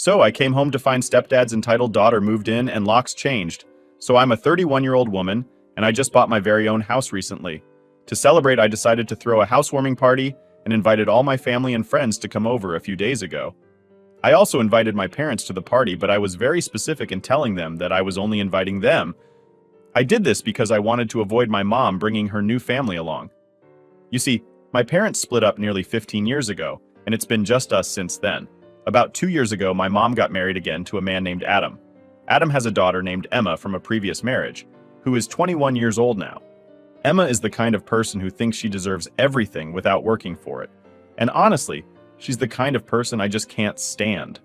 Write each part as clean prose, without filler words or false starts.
So I came home to find stepdad's entitled daughter moved in and locks changed. So I'm a 31-year-old woman, and I just bought my very own house recently. To celebrate, I decided to throw a housewarming party and invited all my family and friends to come over a few days ago. I also invited my parents to the party, but I was very specific in telling them that I was only inviting them. I did this because I wanted to avoid my mom bringing her new family along. You see, my parents split up nearly 15 years ago, and it's been just us since then. About 2 years ago, my mom got married again to a man named Adam. Adam has a daughter named Emma from a previous marriage, who is 21 years old now. Emma is the kind of person who thinks she deserves everything without working for it. And honestly, she's the kind of person I just can't stand.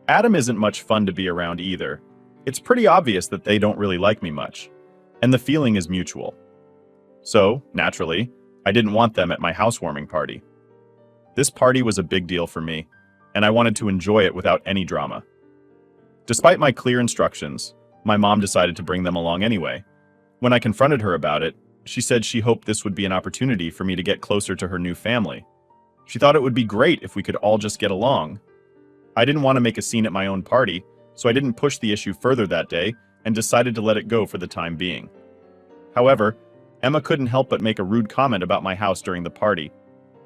Adam isn't much fun to be around either. It's pretty obvious that they don't really like me much, and the feeling is mutual. So, naturally, I didn't want them at my housewarming party. This party was a big deal for me, and I wanted to enjoy it without any drama. Despite my clear instructions, my mom decided to bring them along anyway. When I confronted her about it, she said she hoped this would be an opportunity for me to get closer to her new family. She thought it would be great if we could all just get along. I didn't want to make a scene at my own party, so I didn't push the issue further that day and decided to let it go for the time being. However, Emma couldn't help but make a rude comment about my house during the party.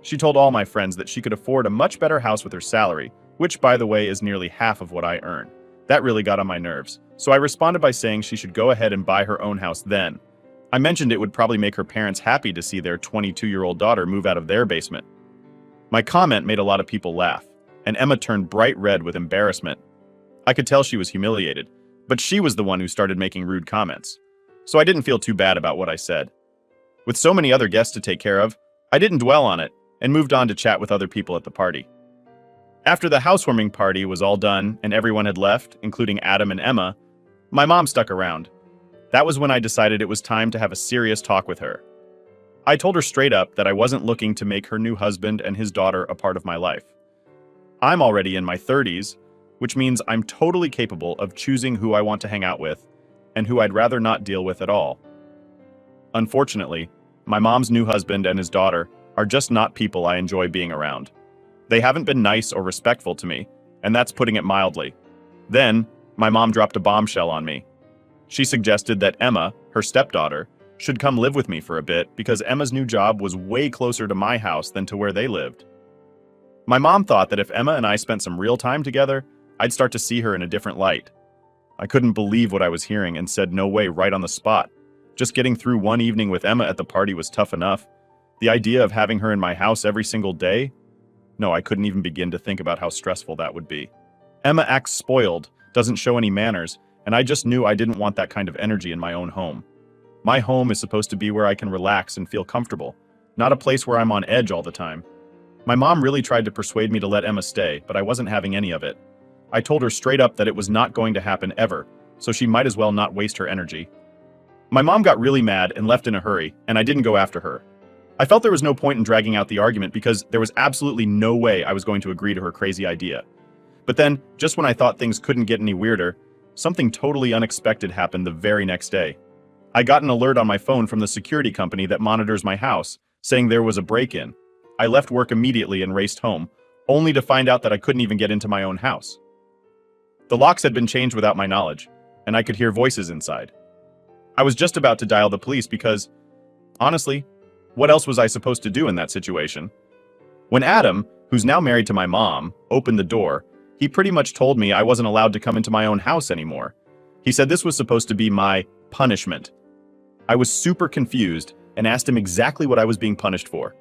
She told all my friends that she could afford a much better house with her salary, which, by the way, is nearly half of what I earn. That really got on my nerves, so I responded by saying she should go ahead and buy her own house then. I mentioned it would probably make her parents happy to see their 22-year-old daughter move out of their basement. My comment made a lot of people laugh, and Emma turned bright red with embarrassment. I could tell she was humiliated, but she was the one who started making rude comments. So I didn't feel too bad about what I said. With so many other guests to take care of, I didn't dwell on it and moved on to chat with other people at the party. After the housewarming party was all done and everyone had left, including Adam and Emma, my mom stuck around. That was when I decided it was time to have a serious talk with her. I told her straight up that I wasn't looking to make her new husband and his daughter a part of my life. I'm already in my 30s, which means I'm totally capable of choosing who I want to hang out with and who I'd rather not deal with at all. Unfortunately, my mom's new husband and his daughter are just not people I enjoy being around. They haven't been nice or respectful to me, and that's putting it mildly. Then, my mom dropped a bombshell on me. She suggested that Emma, her stepdaughter, should come live with me for a bit because Emma's new job was way closer to my house than to where they lived. My mom thought that if Emma and I spent some real time together, I'd start to see her in a different light. I couldn't believe what I was hearing and said no way right on the spot. Just getting through one evening with Emma at the party was tough enough. The idea of having her in my house every single day? No, I couldn't even begin to think about how stressful that would be. Emma acts spoiled, doesn't show any manners, and I just knew I didn't want that kind of energy in my own home. My home is supposed to be where I can relax and feel comfortable, not a place where I'm on edge all the time. My mom really tried to persuade me to let Emma stay, but I wasn't having any of it. I told her straight up that it was not going to happen ever, so she might as well not waste her energy. My mom got really mad and left in a hurry, and I didn't go after her. I felt there was no point in dragging out the argument because there was absolutely no way I was going to agree to her crazy idea. But then, just when I thought things couldn't get any weirder, something totally unexpected happened the very next day. I got an alert on my phone from the security company that monitors my house, saying there was a break-in. I left work immediately and raced home, only to find out that I couldn't even get into my own house. The locks had been changed without my knowledge, and I could hear voices inside. I was just about to dial the police because, honestly, what else was I supposed to do in that situation? When Adam, who's now married to my mom, opened the door, he pretty much told me I wasn't allowed to come into my own house anymore. He said this was supposed to be my punishment. I was super confused and asked him exactly what I was being punished for.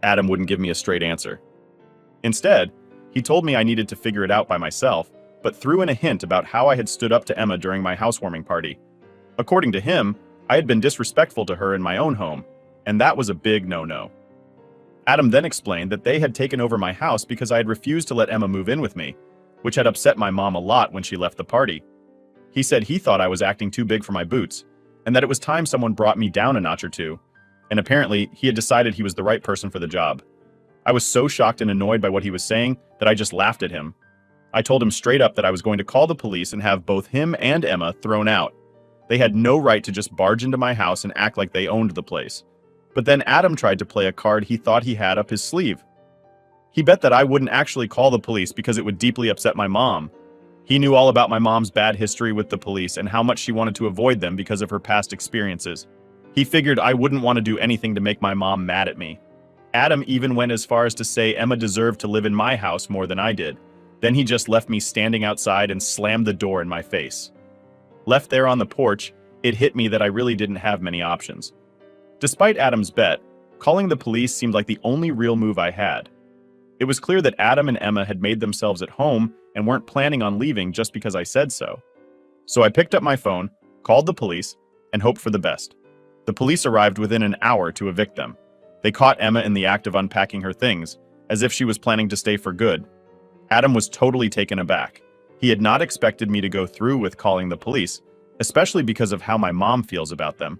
Adam wouldn't give me a straight answer. Instead, he told me I needed to figure it out by myself, but threw in a hint about how I had stood up to Emma during my housewarming party. According to him, I had been disrespectful to her in my own home, and that was a big no-no. Adam then explained that they had taken over my house because I had refused to let Emma move in with me, which had upset my mom a lot when she left the party. He said he thought I was acting too big for my boots, and that it was time someone brought me down a notch or two, and apparently he had decided he was the right person for the job. I was so shocked and annoyed by what he was saying that I just laughed at him. I told him straight up that I was going to call the police and have both him and Emma thrown out. They had no right to just barge into my house and act like they owned the place. But then Adam tried to play a card he thought he had up his sleeve. He bet that I wouldn't actually call the police because it would deeply upset my mom. He knew all about my mom's bad history with the police and how much she wanted to avoid them because of her past experiences. He figured I wouldn't want to do anything to make my mom mad at me. Adam even went as far as to say Emma deserved to live in my house more than I did. Then he just left me standing outside and slammed the door in my face. Left there on the porch, it hit me that I really didn't have many options. Despite Adam's bet, calling the police seemed like the only real move I had. It was clear that Adam and Emma had made themselves at home and weren't planning on leaving just because I said so. So I picked up my phone, called the police, and hoped for the best. The police arrived within an hour to evict them. They caught Emma in the act of unpacking her things, as if she was planning to stay for good. Adam was totally taken aback. He had not expected me to go through with calling the police, especially because of how my mom feels about them.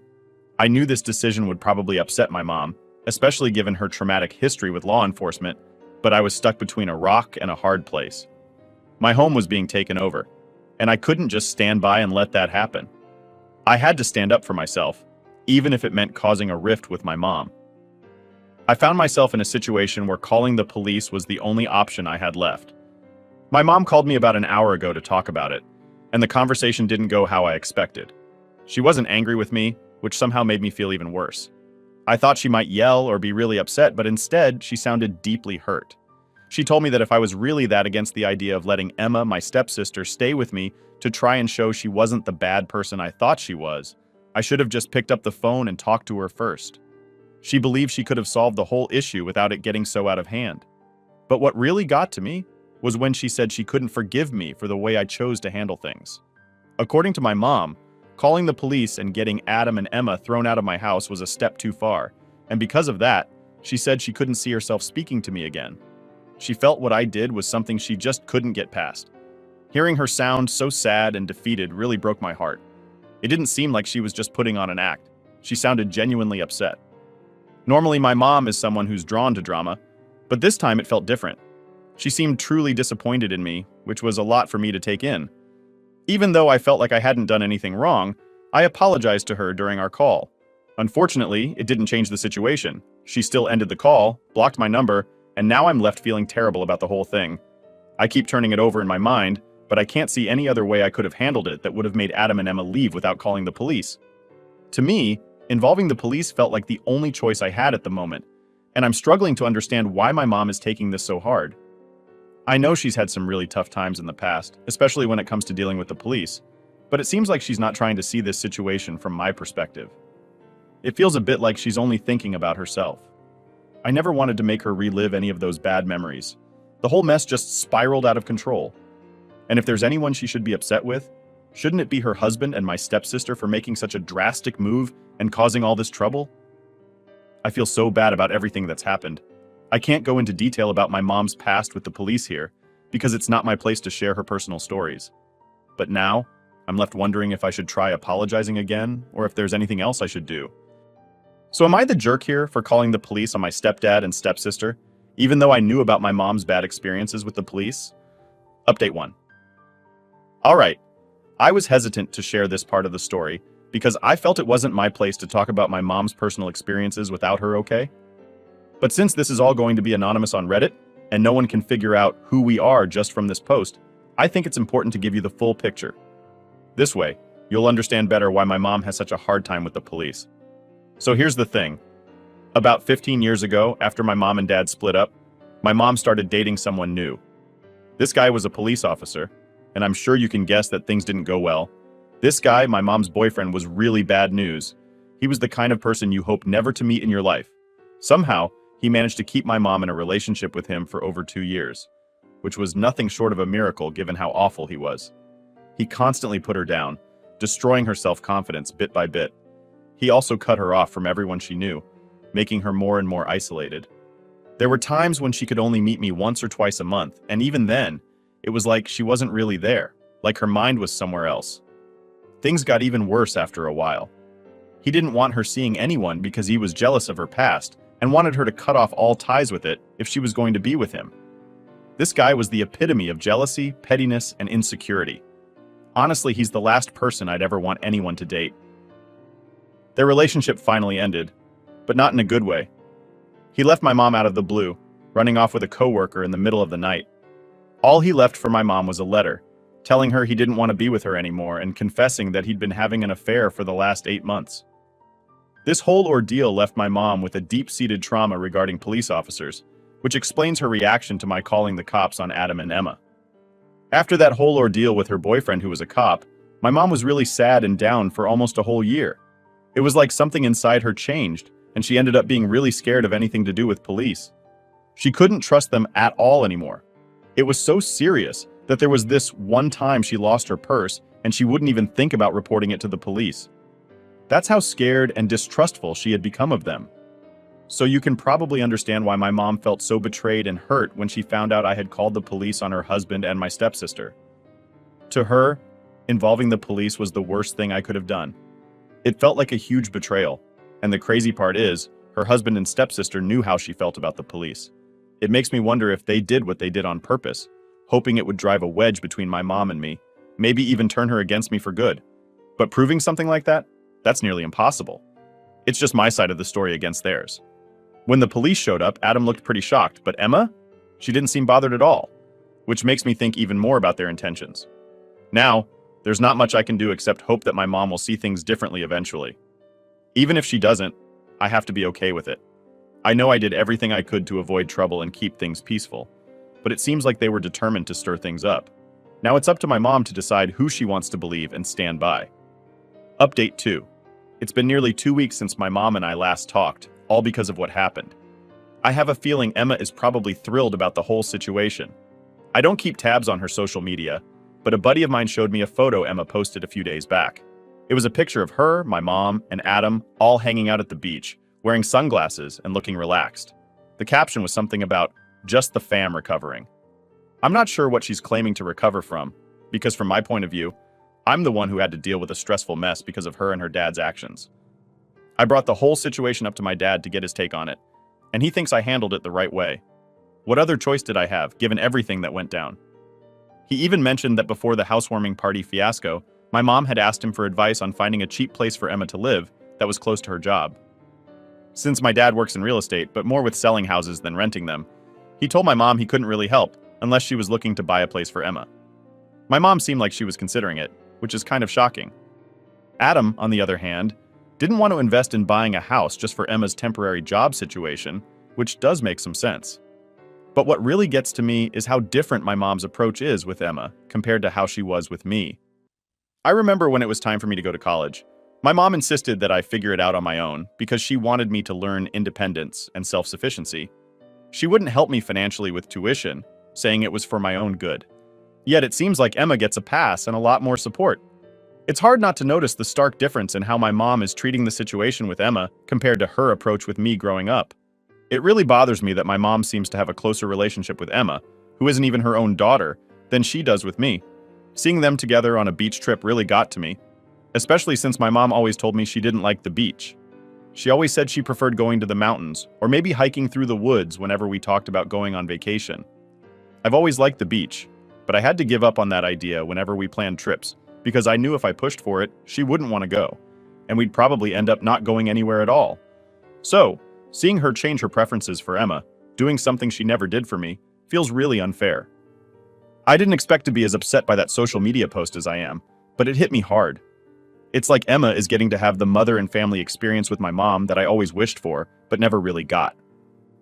I knew this decision would probably upset my mom, especially given her traumatic history with law enforcement, but I was stuck between a rock and a hard place. My home was being taken over, and I couldn't just stand by and let that happen. I had to stand up for myself, even if it meant causing a rift with my mom. I found myself in a situation where calling the police was the only option I had left. My mom called me about an hour ago to talk about it, and the conversation didn't go how I expected. She wasn't angry with me, which somehow made me feel even worse. I thought she might yell or be really upset, but instead, she sounded deeply hurt. She told me that if I was really that against the idea of letting Emma, my stepsister, stay with me to try and show she wasn't the bad person I thought she was, I should have just picked up the phone and talked to her first. She believed she could have solved the whole issue without it getting so out of hand. But what really got to me was when she said she couldn't forgive me for the way I chose to handle things. According to my mom, calling the police and getting Adam and Emma thrown out of my house was a step too far, and because of that, she said she couldn't see herself speaking to me again. She felt what I did was something she just couldn't get past. Hearing her sound so sad and defeated really broke my heart. It didn't seem like she was just putting on an act. She sounded genuinely upset. Normally, my mom is someone who's drawn to drama, but this time it felt different. She seemed truly disappointed in me, which was a lot for me to take in. Even though I felt like I hadn't done anything wrong, I apologized to her during our call. Unfortunately, it didn't change the situation. She still ended the call, blocked my number, and now I'm left feeling terrible about the whole thing. I keep turning it over in my mind, but I can't see any other way I could have handled it that would have made Adam and Emma leave without calling the police. To me, involving the police felt like the only choice I had at the moment, and I'm struggling to understand why my mom is taking this so hard. I know she's had some really tough times in the past, especially when it comes to dealing with the police, but it seems like she's not trying to see this situation from my perspective. It feels a bit like she's only thinking about herself. I never wanted to make her relive any of those bad memories. The whole mess just spiraled out of control. And if there's anyone she should be upset with, shouldn't it be her husband and my stepsister for making such a drastic move and causing all this trouble? I feel so bad about everything that's happened. I can't go into detail about my mom's past with the police here, because it's not my place to share her personal stories. But now, I'm left wondering if I should try apologizing again, or if there's anything else I should do. So am I the jerk here for calling the police on my stepdad and stepsister, even though I knew about my mom's bad experiences with the police? Update 1. Alright, I was hesitant to share this part of the story, because I felt it wasn't my place to talk about my mom's personal experiences without her okay? But since this is all going to be anonymous on Reddit, and no one can figure out who we are just from this post, I think it's important to give you the full picture. This way, you'll understand better why my mom has such a hard time with the police. So here's the thing. About 15 years ago, after my mom and dad split up, my mom started dating someone new. This guy was a police officer, and I'm sure you can guess that things didn't go well. This guy, my mom's boyfriend, was really bad news. He was the kind of person you hope never to meet in your life. Somehow, he managed to keep my mom in a relationship with him for over 2 years, which was nothing short of a miracle given how awful he was. He constantly put her down, destroying her self-confidence bit by bit. He also cut her off from everyone she knew, making her more and more isolated. There were times when she could only meet me once or twice a month, and even then, it was like she wasn't really there, like her mind was somewhere else. Things got even worse after a while. He didn't want her seeing anyone because he was jealous of her past and wanted her to cut off all ties with it if she was going to be with him. This guy was the epitome of jealousy, pettiness, and insecurity. Honestly, he's the last person I'd ever want anyone to date. Their relationship finally ended, but not in a good way. He left my mom out of the blue, running off with a coworker in the middle of the night. All he left for my mom was a letter, telling her he didn't want to be with her anymore and confessing that he'd been having an affair for the last 8 months. This whole ordeal left my mom with a deep-seated trauma regarding police officers, which explains her reaction to my calling the cops on Adam and Emma. After that whole ordeal with her boyfriend who was a cop, my mom was really sad and down for almost a whole year. It was like something inside her changed, and she ended up being really scared of anything to do with police. She couldn't trust them at all anymore. It was so serious that there was this one time she lost her purse and she wouldn't even think about reporting it to the police. That's how scared and distrustful she had become of them. So you can probably understand why my mom felt so betrayed and hurt when she found out I had called the police on her husband and my stepsister. To her, involving the police was the worst thing I could have done. It felt like a huge betrayal, and the crazy part is, her husband and stepsister knew how she felt about the police. It makes me wonder if they did what they did on purpose, hoping it would drive a wedge between my mom and me, maybe even turn her against me for good. But proving something like that? That's nearly impossible. It's just my side of the story against theirs. When the police showed up, Adam looked pretty shocked, but Emma? She didn't seem bothered at all, which makes me think even more about their intentions. Now, there's not much I can do except hope that my mom will see things differently eventually. Even if she doesn't, I have to be okay with it. I know I did everything I could to avoid trouble and keep things peaceful, but it seems like they were determined to stir things up. Now it's up to my mom to decide who she wants to believe and stand by. Update 2. It's been nearly 2 weeks since my mom and I last talked, all because of what happened. I have a feeling Emma is probably thrilled about the whole situation. I don't keep tabs on her social media, but a buddy of mine showed me a photo Emma posted a few days back. It was a picture of her, my mom, and Adam all hanging out at the beach, wearing sunglasses and looking relaxed. The caption was something about, "Just the fam recovering." I'm not sure what she's claiming to recover from, because from my point of view, I'm the one who had to deal with a stressful mess because of her and her dad's actions. I brought the whole situation up to my dad to get his take on it, and he thinks I handled it the right way. What other choice did I have, given everything that went down? He even mentioned that before the housewarming party fiasco, my mom had asked him for advice on finding a cheap place for Emma to live that was close to her job. Since my dad works in real estate, but more with selling houses than renting them, he told my mom he couldn't really help unless she was looking to buy a place for Emma. My mom seemed like she was considering it, which is kind of shocking. Adam, on the other hand, didn't want to invest in buying a house just for Emma's temporary job situation, which does make some sense. But what really gets to me is how different my mom's approach is with Emma compared to how she was with me. I remember when it was time for me to go to college. My mom insisted that I figure it out on my own because she wanted me to learn independence and self-sufficiency. She wouldn't help me financially with tuition, saying it was for my own good. Yet it seems like Emma gets a pass and a lot more support. It's hard not to notice the stark difference in how my mom is treating the situation with Emma compared to her approach with me growing up. It really bothers me that my mom seems to have a closer relationship with Emma, who isn't even her own daughter, than she does with me. Seeing them together on a beach trip really got to me, especially since my mom always told me she didn't like the beach. She always said she preferred going to the mountains, or maybe hiking through the woods whenever we talked about going on vacation. I've always liked the beach, but I had to give up on that idea whenever we planned trips, because I knew if I pushed for it, she wouldn't want to go, and we'd probably end up not going anywhere at all. So, seeing her change her preferences for Emma, doing something she never did for me, feels really unfair. I didn't expect to be as upset by that social media post as I am, but it hit me hard. It's like Emma is getting to have the mother and family experience with my mom that I always wished for, but never really got.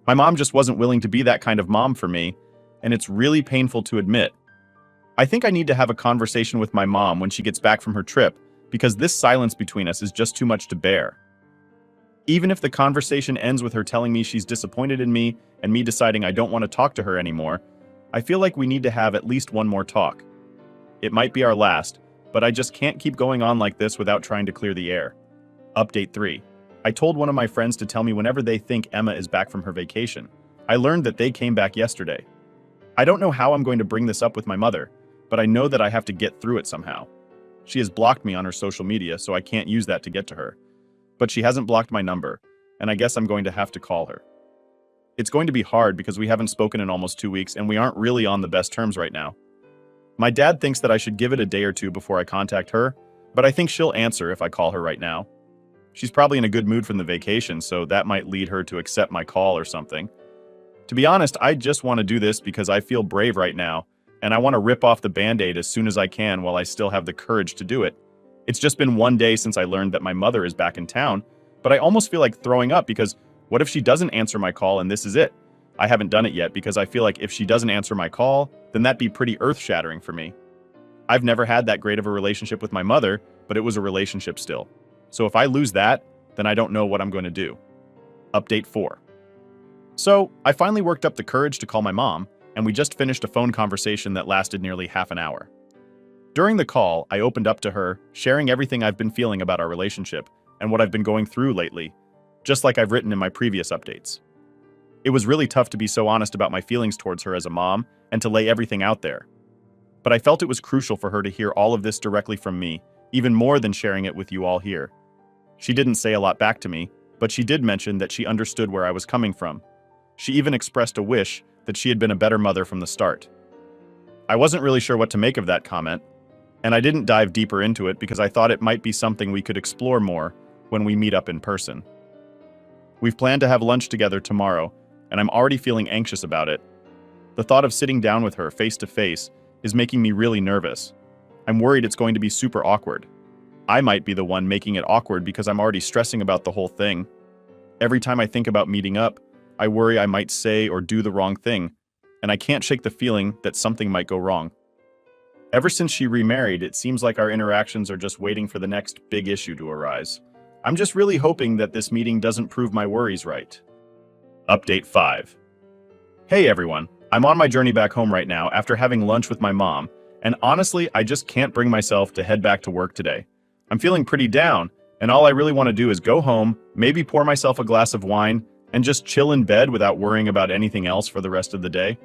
My mom just wasn't willing to be that kind of mom for me, and it's really painful to admit. I think I need to have a conversation with my mom when she gets back from her trip, because this silence between us is just too much to bear. Even if the conversation ends with her telling me she's disappointed in me and me deciding I don't want to talk to her anymore, I feel like we need to have at least one more talk. It might be our last, but I just can't keep going on like this without trying to clear the air. Update 3. I told one of my friends to tell me whenever they think Emma is back from her vacation. I learned that they came back yesterday. I don't know how I'm going to bring this up with my mother, but I know that I have to get through it somehow. She has blocked me on her social media, so I can't use that to get to her. But she hasn't blocked my number, and I guess I'm going to have to call her. It's going to be hard because we haven't spoken in almost 2 weeks and we aren't really on the best terms right now. My dad thinks that I should give it a day or two before I contact her, but I think she'll answer if I call her right now. She's probably in a good mood from the vacation, so that might lead her to accept my call or something. To be honest, I just want to do this because I feel brave right now, and I want to rip off the band-aid as soon as I can while I still have the courage to do it. It's just been one day since I learned that my mother is back in town, but I almost feel like throwing up because what if she doesn't answer my call and this is it? I haven't done it yet because I feel like if she doesn't answer my call, then that'd be pretty earth-shattering for me. I've never had that great of a relationship with my mother, but it was a relationship still. So if I lose that, then I don't know what I'm going to do. Update 4. So, I finally worked up the courage to call my mom, and we just finished a phone conversation that lasted nearly half an hour. During the call, I opened up to her, sharing everything I've been feeling about our relationship and what I've been going through lately, just like I've written in my previous updates. It was really tough to be so honest about my feelings towards her as a mom and to lay everything out there. But I felt it was crucial for her to hear all of this directly from me, even more than sharing it with you all here. She didn't say a lot back to me, but she did mention that she understood where I was coming from. She even expressed a wish that she had been a better mother from the start. I wasn't really sure what to make of that comment, and I didn't dive deeper into it because I thought it might be something we could explore more when we meet up in person. We've planned to have lunch together tomorrow, and I'm already feeling anxious about it. The thought of sitting down with her face to face is making me really nervous. I'm worried it's going to be super awkward. I might be the one making it awkward because I'm already stressing about the whole thing. Every time I think about meeting up, I worry I might say or do the wrong thing, and I can't shake the feeling that something might go wrong. Ever since she remarried, it seems like our interactions are just waiting for the next big issue to arise. I'm just really hoping that this meeting doesn't prove my worries right. Update 5. Hey everyone, I'm on my journey back home right now after having lunch with my mom, and honestly, I just can't bring myself to head back to work today. I'm feeling pretty down, and all I really want to do is go home, maybe pour myself a glass of wine, and just chill in bed without worrying about anything else for the rest of the day.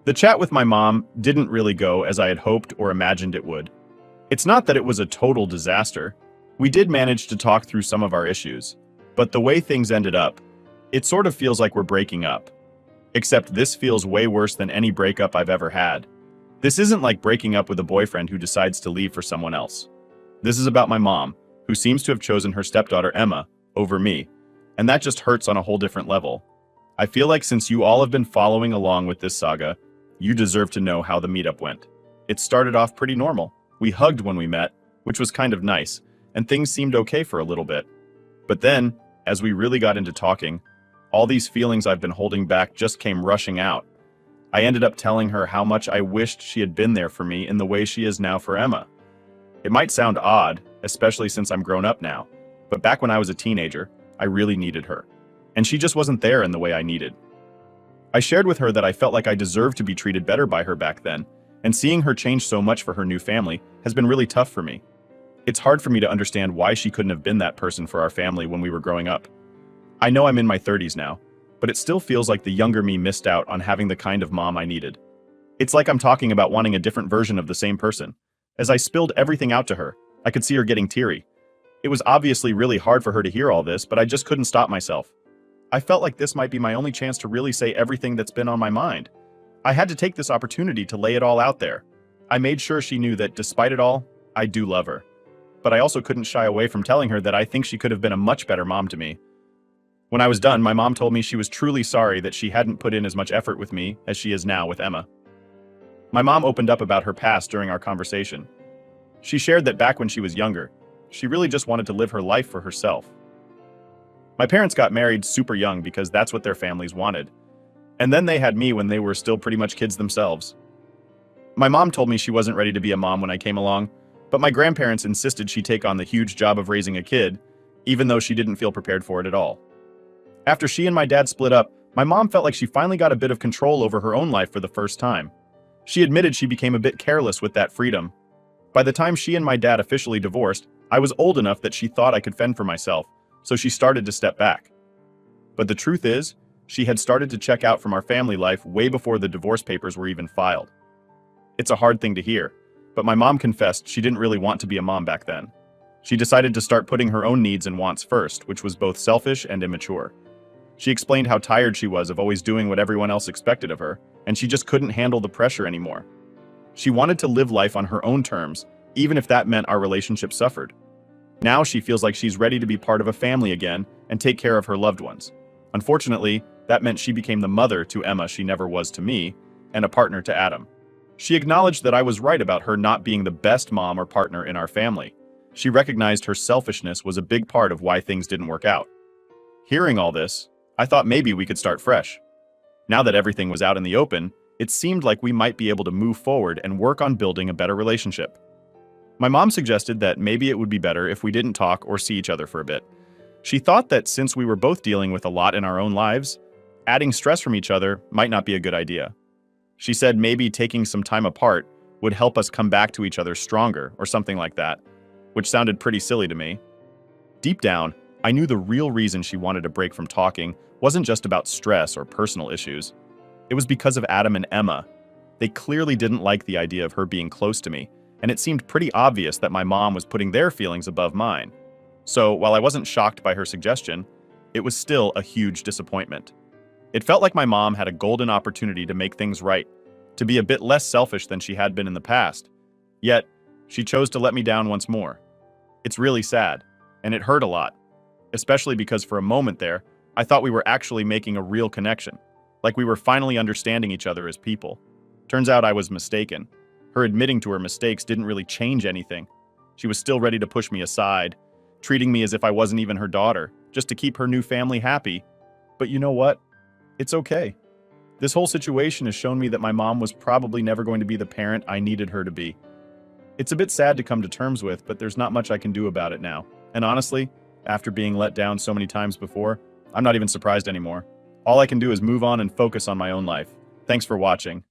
The chat with my mom didn't really go as I had hoped or imagined it would. It's not that it was a total disaster. We did manage to talk through some of our issues, but the way things ended up, it sort of feels like we're breaking up. Except this feels way worse than any breakup I've ever had. This isn't like breaking up with a boyfriend who decides to leave for someone else. This is about my mom, who seems to have chosen her stepdaughter Emma over me, and that just hurts on a whole different level. I feel like since you all have been following along with this saga, you deserve to know how the meetup went. It started off pretty normal. We hugged when we met, which was kind of nice, and things seemed okay for a little bit. But then, as we really got into talking, all these feelings I've been holding back just came rushing out. I ended up telling her how much I wished she had been there for me in the way she is now for Emma. It might sound odd, especially since I'm grown up now, but back when I was a teenager, I really needed her. And she just wasn't there in the way I needed. I shared with her that I felt like I deserved to be treated better by her back then, and seeing her change so much for her new family has been really tough for me. It's hard for me to understand why she couldn't have been that person for our family when we were growing up. I know I'm in my 30s now, but it still feels like the younger me missed out on having the kind of mom I needed. It's like I'm talking about wanting a different version of the same person. As I spilled everything out to her, I could see her getting teary. It was obviously really hard for her to hear all this, but I just couldn't stop myself. I felt like this might be my only chance to really say everything that's been on my mind. I had to take this opportunity to lay it all out there. I made sure she knew that despite it all, I do love her. But I also couldn't shy away from telling her that I think she could have been a much better mom to me. When I was done, my mom told me she was truly sorry that she hadn't put in as much effort with me as she is now with Emma. My mom opened up about her past during our conversation. She shared that back when she was younger, she really just wanted to live her life for herself. My parents got married super young because that's what their families wanted. And then they had me when they were still pretty much kids themselves. My mom told me she wasn't ready to be a mom when I came along, but my grandparents insisted she take on the huge job of raising a kid, even though she didn't feel prepared for it at all. After she and my dad split up, my mom felt like she finally got a bit of control over her own life for the first time. She admitted she became a bit careless with that freedom. By the time she and my dad officially divorced, I was old enough that she thought I could fend for myself, so she started to step back. But the truth is, she had started to check out from our family life way before the divorce papers were even filed. It's a hard thing to hear, but my mom confessed she didn't really want to be a mom back then. She decided to start putting her own needs and wants first, which was both selfish and immature. She explained how tired she was of always doing what everyone else expected of her, and she just couldn't handle the pressure anymore. She wanted to live life on her own terms, even if that meant our relationship suffered. Now she feels like she's ready to be part of a family again and take care of her loved ones. Unfortunately, That meant she became the mother to Emma she never was to me, and a partner to Adam. She acknowledged that I was right about her not being the best mom or partner in our family. She recognized her selfishness was a big part of why things didn't work out. Hearing all this, I thought maybe we could start fresh. Now that everything was out in the open, it seemed like we might be able to move forward and work on building a better relationship. My mom suggested that maybe it would be better if we didn't talk or see each other for a bit. She thought that since we were both dealing with a lot in our own lives, adding stress from each other might not be a good idea. She said maybe taking some time apart would help us come back to each other stronger or something like that, which sounded pretty silly to me. Deep down, I knew the real reason she wanted a break from talking wasn't just about stress or personal issues. It was because of Adam and Emma. They clearly didn't like the idea of her being close to me, and it seemed pretty obvious that my mom was putting their feelings above mine. So, while I wasn't shocked by her suggestion, it was still a huge disappointment. It felt like my mom had a golden opportunity to make things right, to be a bit less selfish than she had been in the past. Yet, she chose to let me down once more. It's really sad, and it hurt a lot, especially because for a moment there, I thought we were actually making a real connection, like we were finally understanding each other as people. Turns out I was mistaken. Her admitting to her mistakes didn't really change anything. She was still ready to push me aside, treating me as if I wasn't even her daughter, just to keep her new family happy. But you know what? It's okay. This whole situation has shown me that my mom was probably never going to be the parent I needed her to be. It's a bit sad to come to terms with, but there's not much I can do about it now. And honestly, after being let down so many times before, I'm not even surprised anymore. All I can do is move on and focus on my own life. Thanks for watching.